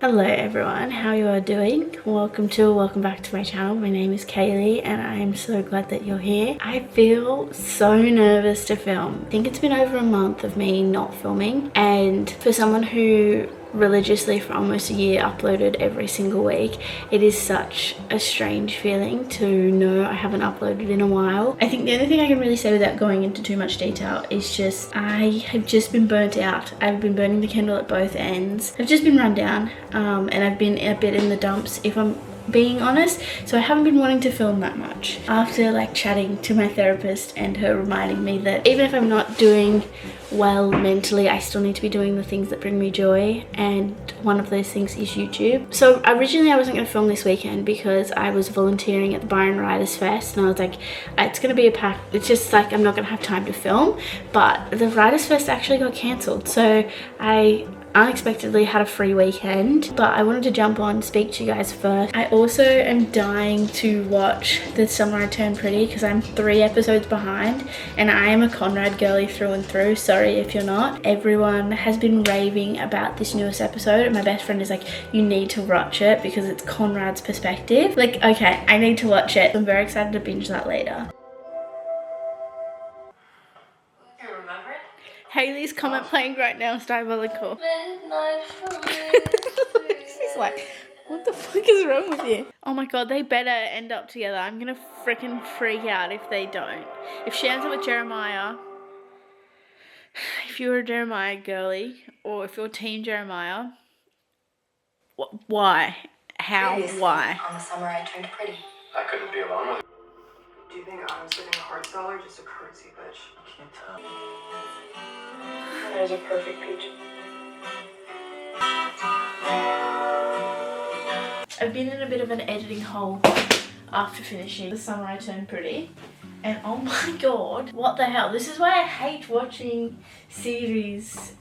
Hello everyone, how you are doing? Welcome back to my channel. My name is Kaylee and I am so glad that you're here. I feel so nervous to film. I think it's been over a month of me not filming, and for someone who religiously for almost a year uploaded every single week, it is such a strange feeling to know I haven't uploaded in a while. I think the only thing I can really say without going into too much detail is just I have just been burnt out. I've been burning the candle at both ends. I've just been run down and I've been a bit in the dumps, if I'm being honest, so I haven't been wanting to film that much. After like chatting to my therapist and her reminding me that even if I'm not doing well mentally, I still need to be doing the things that bring me joy, and one of those things is YouTube. So originally I wasn't going to film this weekend because I was volunteering at the Byron Writers Fest, and I was like, it's going to be a pack, it's just like I'm not going to have time to film. But the Writers Fest actually got cancelled, so I unexpectedly had a free weekend, but I wanted to jump on, speak to you guys first. I also am dying to watch The Summer I Turned Pretty because I'm 3 episodes behind, and I am a Conrad girly through and through. Sorry if you're not. Everyone has been raving about this newest episode, and my best friend is like, you need to watch it because it's Conrad's perspective. Like, okay, I need to watch it. I'm very excited to binge that later. Haley's comment playing right now is diabolical. She's like, what the fuck is wrong with you? Oh my god, they better end up together. I'm gonna freaking freak out if they don't. If she ends up with Jeremiah, if you're a Jeremiah girly, or if you're team Jeremiah, why? How? Why? On The Summer I Turned Pretty. I couldn't be alone with you. Do you think I was giving a hard sell or just a curtsy bitch? I can't tell. There's a perfect peach. I've been in a bit of an editing hole after finishing The Summer I Turned Pretty, and oh my god, what the hell? This is why I hate watching series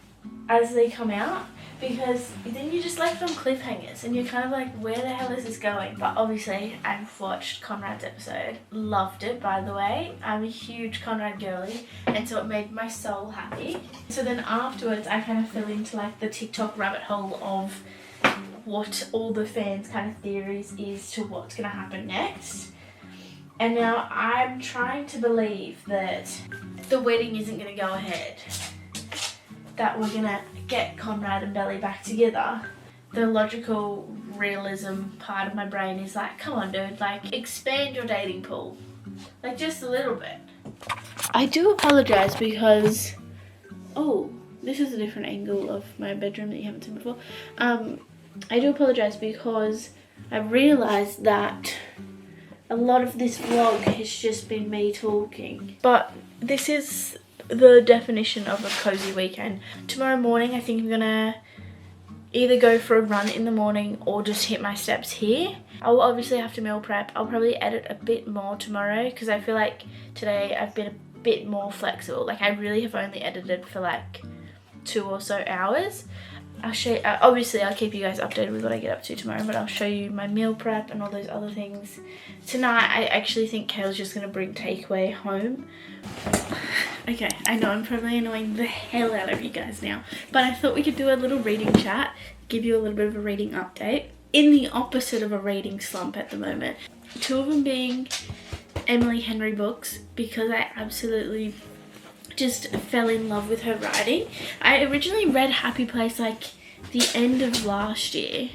as they come out, because then you just left on cliffhangers and you're kind of like, where the hell is this going? But obviously I've watched Conrad's episode, loved it by the way. I'm a huge Conrad girly, and so it made my soul happy. So then afterwards I kind of fell into like the TikTok rabbit hole of what all the fans' kind of theories is to what's going to happen next. And now I'm trying to believe that the wedding isn't going to go ahead, that we're going to get Conrad and Belly back together. The logical realism part of my brain is like, come on dude, like expand your dating pool, like just a little bit. I do apologise because, oh, this is a different angle of my bedroom that you haven't seen before. I do apologise because I realised that a lot of this vlog has just been me talking, but this is the definition of a cozy weekend. Tomorrow morning I think I'm gonna either go for a run in the morning or just hit my steps here. I'll obviously have to meal prep. I'll probably edit a bit more tomorrow because I feel like today I've been a bit more flexible. Like I really have only edited for like 2 or so hours. I'll show you, obviously I'll keep you guys updated with what I get up to tomorrow, but I'll show you my meal prep and all those other things. Tonight I actually think Kale's just going to bring takeaway home. Okay, I know I'm probably annoying the hell out of you guys now, but I thought we could do a little reading chat, give you a little bit of a reading update. In the opposite of a reading slump at the moment. 2 of them being Emily Henry books, because I absolutely just fell in love with her writing. I originally read Happy Place like the end of last year,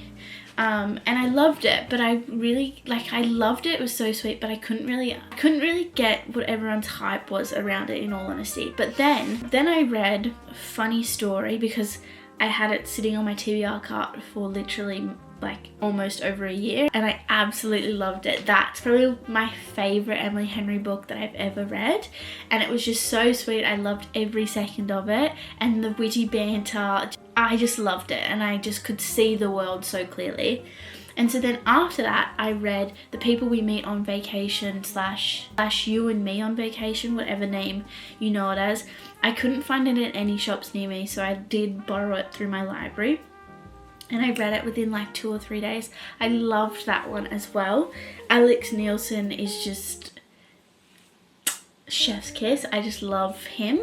and I loved it, but I really I loved it. It was so sweet, but I couldn't really get what everyone's hype was around it, in all honesty. But then I read Funny Story because I had it sitting on my TBR cart for literally like almost over a year, and I absolutely loved it. That's probably my favorite Emily Henry book that I've ever read, and it was just so sweet. I loved every second of it, and the witty banter, I just loved it, and I just could see the world so clearly. And so then after that I read The People We Meet on Vacation slash You and Me on Vacation, whatever name you know it as. I couldn't find it at any shops near me, so I did borrow it through my library, and I read it within like 2 or 3 days. I loved that one as well. Alex Nielsen is just chef's kiss. I just love him.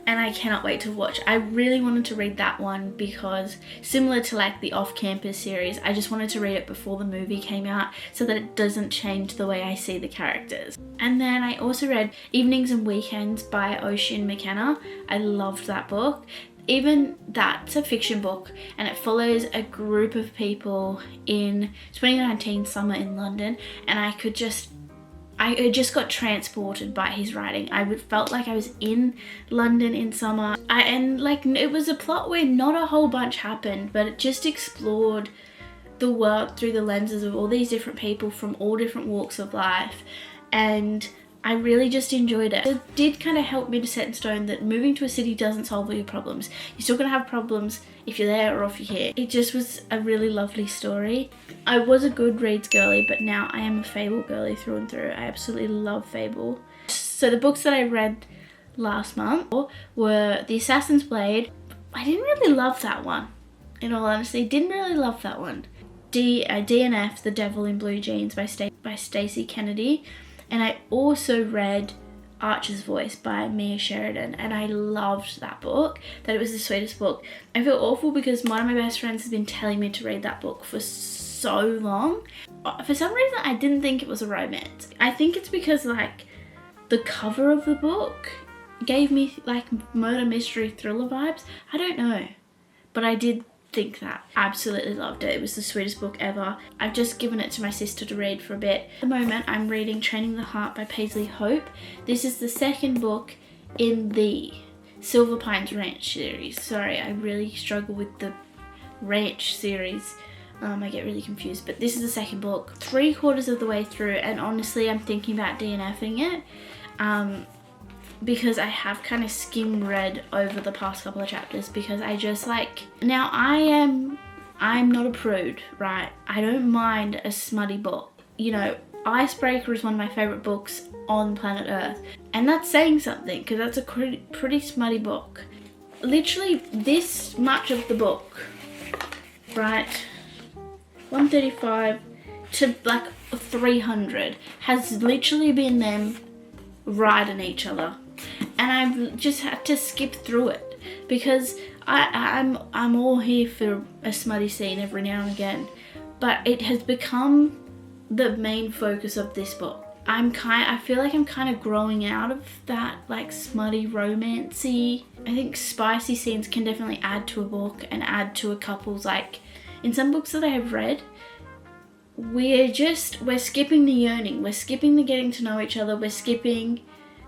and I cannot wait to watch. I really wanted to read that one because similar to like the Off-Campus series, I just wanted to read it before the movie came out so that it doesn't change the way I see the characters. And then I also read Evenings and Weekends by Ocean McKenna. I loved that book. Even that's a fiction book, and it follows a group of people in 2019 summer in London, and I just got transported by his writing. Felt like I was in London in summer. And like, it was a plot where not a whole bunch happened, but it just explored the world through the lenses of all these different people from all different walks of life. And I really just enjoyed it. It did kind of help me to set in stone that moving to a city doesn't solve all your problems. You're still gonna have problems if you're there or if you're here. It just was a really lovely story. I was a Goodreads girly, but now I am a Fable girly through and through. I absolutely love Fable. So the books that I read last month were The Assassin's Blade. I didn't really love that one, in all honesty. Didn't really love that one. DNF, The Devil in Blue Jeans by Stacey Kennedy. And I also read Archer's Voice by Mia Sheridan, and I loved that book. That it was the sweetest book. I feel awful because one of my best friends has been telling me to read that book for so long. For some reason, I didn't think it was a romance. I think it's because like the cover of the book gave me like murder mystery thriller vibes. I don't know, but I did think that. Absolutely loved it. It was the sweetest book ever. I've just given it to my sister to read for a bit. At the moment, I'm reading Training the Heart by Paisley Hope. This is the second book in the Silver Pines Ranch series. Sorry, I really struggle with the Ranch series. I get really confused, but this is the second book. 3/4 of the way through, and honestly, I'm thinking about DNFing it. Because I have kind of skim read over the past couple of chapters, because I just like, now I'm not a prude, right? I don't mind a smutty book. You know, Icebreaker is one of my favorite books on planet Earth, and that's saying something because that's a pretty smutty book. Literally this much of the book, right? 135 to like 300 has literally been them riding each other. And I've just had to skip through it because I'm all here for a smutty scene every now and again, but it has become the main focus of this book. I feel like I'm kind of growing out of that like smutty romancy. I think spicy scenes can definitely add to a book and add to a couple's, like in some books that I have read, we're skipping the yearning, we're skipping the getting to know each other, we're skipping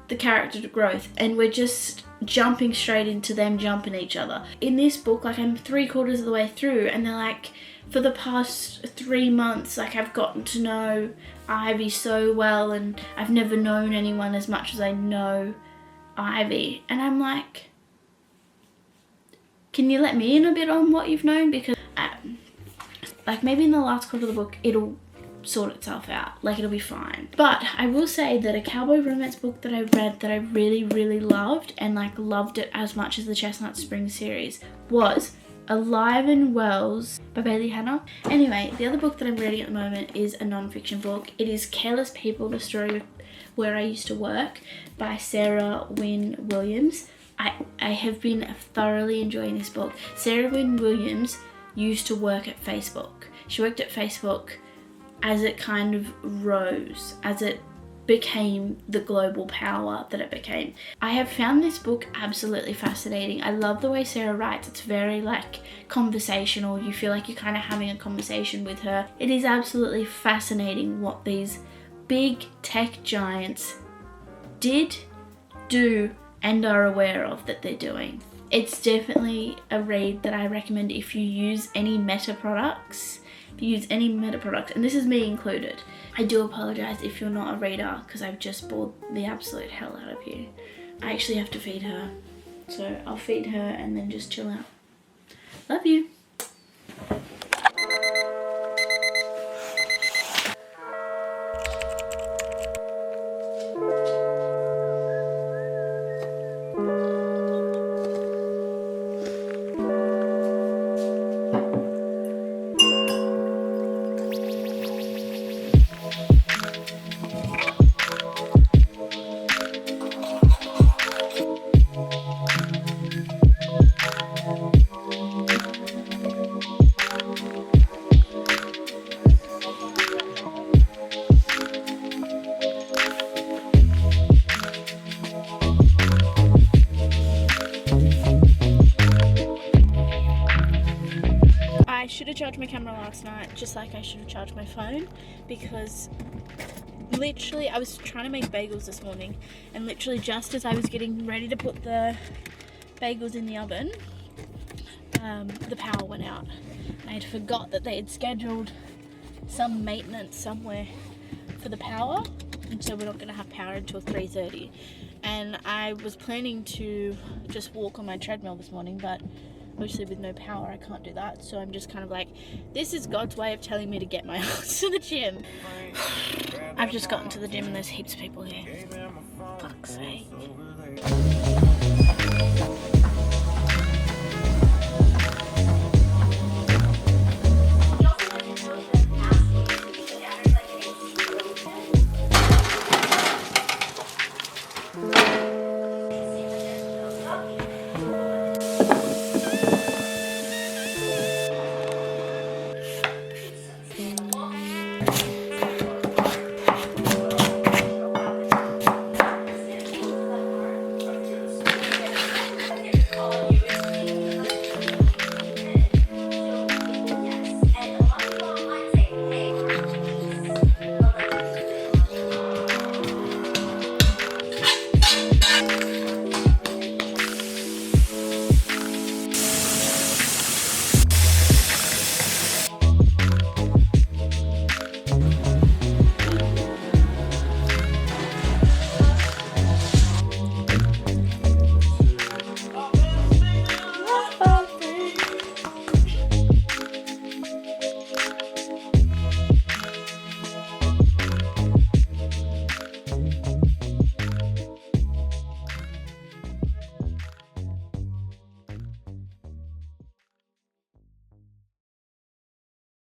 the character growth, and we're just jumping straight into them jumping each other. In this book, like I'm 3/4 of the way through, and they're like, for the past 3 months, like I've gotten to know Ivy so well, and I've never known anyone as much as I know Ivy. And I'm like, can you let me in a bit on what you've known? Because like maybe in the last quarter of the book, it'll sort itself out, like it'll be fine. But I will say that a cowboy romance book that I read that I really loved, and like loved it as much as the Chestnut Spring series, was Alive and Wells by Bailey Hannah. Anyway, the other book that I'm reading at the moment is a non-fiction book. It is Careless People, the story of Where I Used to Work by Sarah Wynne Williams. I have been thoroughly enjoying this book. Sarah Wynne Williams used to work at Facebook. She worked at Facebook as it kind of rose, as it became the global power that it became. I have found this book absolutely fascinating. I love the way Sarah writes. It's very like conversational. You feel like you're kind of having a conversation with her. It is absolutely fascinating what these big tech giants did, do, and are aware of that they're doing. It's definitely a read that I recommend if you use any meta products. And this is me included. I do apologize if you're not a reader, because I've just bored the absolute hell out of you. I actually have to feed her, so I'll feed her and then just chill out. Love you. to charge my camera last night, just like I should have charged my phone, because literally I was trying to make bagels this morning, and literally just as I was getting ready to put the bagels in the oven, the power went out. I had forgot that they had scheduled some maintenance somewhere for the power, and so we're not going to have power until 3:30. And I was planning to just walk on my treadmill this morning, but obviously with no power I can't do that, so I'm just kind of like, this is God's way of telling me to get my ass to the gym. I've just gotten to the gym and there's heaps of people here. Fuck's sake.